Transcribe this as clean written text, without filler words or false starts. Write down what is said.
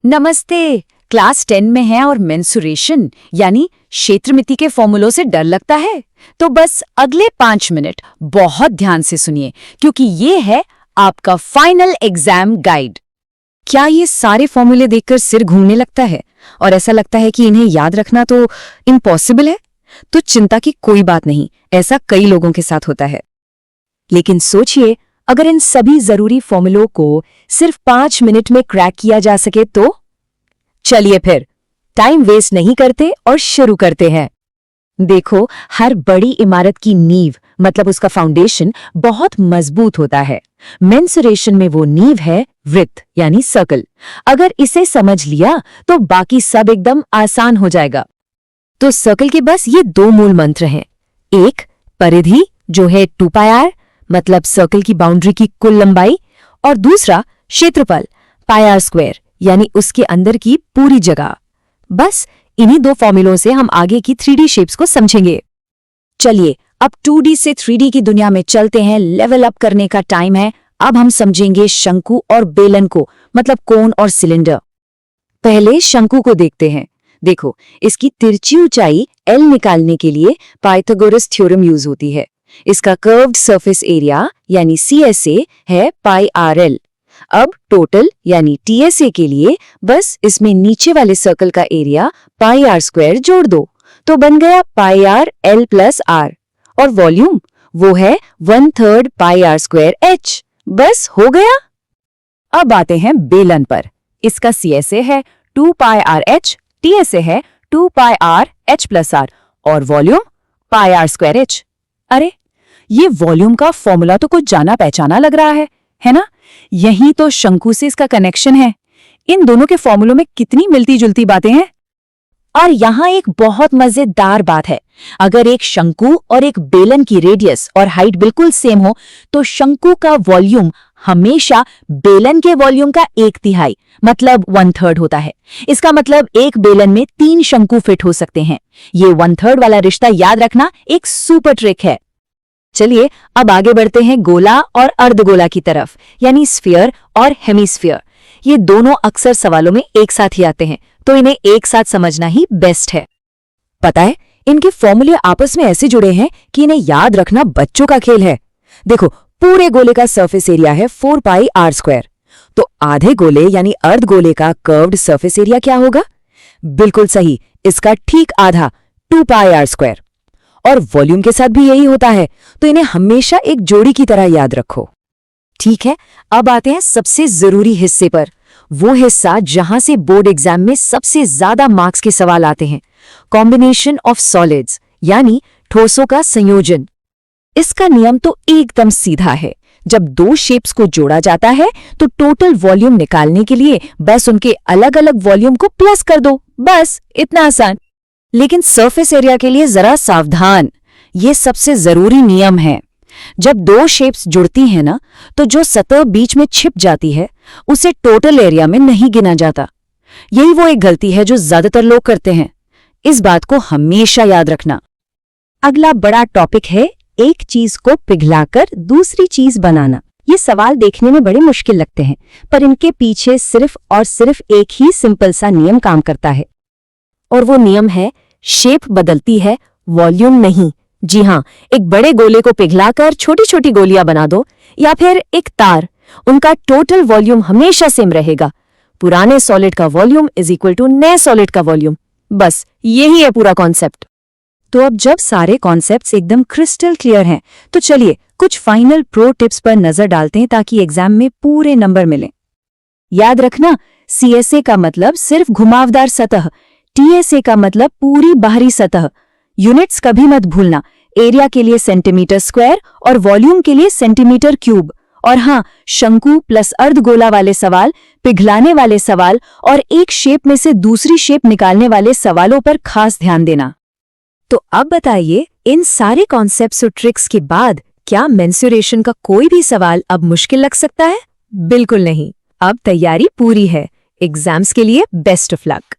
नमस्ते। क्लास 10 में है और मेंसुरेशन यानी क्षेत्रमिति के फॉर्मूलों से डर लगता है तो बस अगले 5 मिनट बहुत ध्यान से सुनिए क्योंकि ये है आपका फाइनल एग्जाम गाइड। क्या ये सारे फॉर्मूले देखकर सिर घूमने लगता है और ऐसा लगता है कि इन्हें याद रखना तो इम्पॉसिबल है? तो चिंता की कोई बात नहीं, ऐसा कई लोगों के साथ होता है। लेकिन सोचिए, अगर इन सभी जरूरी फॉर्मूलों को सिर्फ 5 मिनट में क्रैक किया जा सके तो? चलिए फिर टाइम वेस्ट नहीं करते और शुरू करते हैं। देखो, हर बड़ी इमारत की नींव मतलब उसका फाउंडेशन बहुत मजबूत होता है। मेंसुरेशन में वो नींव है वृत्त यानी सर्कल। अगर इसे समझ लिया तो बाकी सब एकदम आसान हो जाएगा। तो सर्कल के बस ये 2 मूल मंत्र हैं। एक परिधि जो है 2πr मतलब सर्कल की बाउंड्री की कुल लंबाई, और दूसरा क्षेत्रफल πr² यानी उसके अंदर की पूरी जगह। बस इन्हीं 2 फॉर्मूलों से हम आगे की 3D शेप्स को समझेंगे। चलिए अब 2D से 3D की दुनिया में चलते हैं। लेवल अप करने का टाइम है। अब हम समझेंगे शंकु और बेलन को, मतलब कोन और सिलेंडर। पहले शंकु को देखते हैं। देखो, इसकी तिरछी ऊंचाई L निकालने के लिए पाइथागोरस थ्योरम यूज होती है। इसका कर्व्ड सरफेस एरिया यानी CSA है πRL। अब टोटल यानी TSA के लिए बस इसमें नीचे वाले सर्कल का एरिया πr² जोड़ दो तो बन गया πrL + r। और वॉल्यूम वो है 1/3 πr² h। बस हो गया। अब आते हैं बेलन पर। इसका CSA है 2πrh, TSA है 2πrh + r और वॉल्यूम πr² h। अरे, ये वॉल्यूम का फॉर्मूला तो कुछ जाना पहचाना लग रहा है ना? यही तो शंकु से इसका कनेक्शन है। इन दोनों के फॉर्मूलों में कितनी मिलती जुलती बातें हैं। और यहाँ एक बहुत मजेदार बात है। अगर एक शंकु और एक बेलन की रेडियस और हाइट बिल्कुल सेम हो तो शंकु का वॉल्यूम हमेशा बेलन के वॉल्यूम का 1/3 मतलब 1/3 होता है। इसका मतलब एक बेलन में 3 शंकु फिट हो सकते हैं। ये 1/3 वाला रिश्ता याद रखना एक सुपर ट्रिक है। चलिए अब आगे बढ़ते हैं गोला और अर्धगोला की तरफ, यानी स्फीयर और हेमिस्फीयर। ये दोनों अक्सर सवालों में एक साथ ही आते हैं तो इन्हें एक साथ समझना ही बेस्ट है। पता है, इनके फॉर्मूले आपस में ऐसे जुड़े हैं कि इन्हें याद रखना बच्चों का खेल है। देखो, पूरे गोले का सरफेस एरिया है 4πr²। तो आधे गोले यानी अर्धगोले का कर्व्ड सरफेस एरिया क्या होगा? बिल्कुल सही, इसका ठीक आधा 2πr²। और वॉल्यूम के साथ भी यही होता है, तो इन्हें हमेशा एक जोड़ी की तरह याद रखो। ठीक है, अब आते हैं सबसे जरूरी हिस्से पर। वो हिस्सा जहां से बोर्ड एग्जाम में सबसे ज्यादा मार्क्स के सवाल आते हैं। कॉम्बिनेशन ऑफ सॉलिड्स यानी ठोसों का संयोजन। इसका नियम तो एकदम सीधा है। जब 2 शेप्स को जोड़ा जाता है तो टोटल वॉल्यूम निकालने के लिए बस उनके अलग अलग वॉल्यूम को प्लस कर दो। बस इतना आसान। लेकिन सरफेस एरिया के लिए जरा सावधान, ये सबसे जरूरी नियम है। जब 2 शेप्स जुड़ती हैं ना, तो जो सतह बीच में छिप जाती है उसे टोटल एरिया में नहीं गिना जाता। यही वो एक गलती है जो ज्यादातर लोग करते हैं। इस बात को हमेशा याद रखना। अगला बड़ा टॉपिक है एक चीज को पिघलाकर दूसरी चीज बनाना। ये सवाल देखने में बड़े मुश्किल लगते हैं, पर इनके पीछे सिर्फ और सिर्फ एक ही सिंपल सा नियम काम करता है, और वो नियम है शेप बदलती है, वॉल्यूम नहीं। जी हाँ, एक बड़े गोले को पिघलाकर छोटी छोटी गोलियां बना दो या फिर एक तार, उनका टोटल वॉल्यूम हमेशा सेम रहेगा। पुराने सॉलिड का वॉल्यूम = नए सॉलिड का वॉल्यूम। बस यही है पूरा कॉन्सेप्ट। तो अब जब सारे कॉन्सेप्ट्स एकदम क्रिस्टल क्लियर हैं, तो चलिए कुछ फाइनल प्रो टिप्स पर नजर डालते हैं ताकि एग्जाम में पूरे नंबर मिलें। याद रखना, CSA का मतलब सिर्फ घुमावदार सतह, TSA का मतलब पूरी बाहरी सतह। यूनिट्स कभी मत भूलना, एरिया के लिए सेंटीमीटर² और वॉल्यूम के लिए सेंटीमीटर क्यूब। और हाँ, शंकु प्लस अर्धगोला वाले सवाल, पिघलाने वाले सवाल और एक शेप में से दूसरी शेप निकालने वाले सवालों पर खास ध्यान देना। तो अब बताइए, इन सारे कॉन्सेप्ट्स और ट्रिक्स के बाद क्या मेंसुरेशन का कोई भी सवाल अब मुश्किल लग सकता है? बिल्कुल नहीं। अब तैयारी पूरी है। एग्जाम्स के लिए बेस्ट ऑफ लक।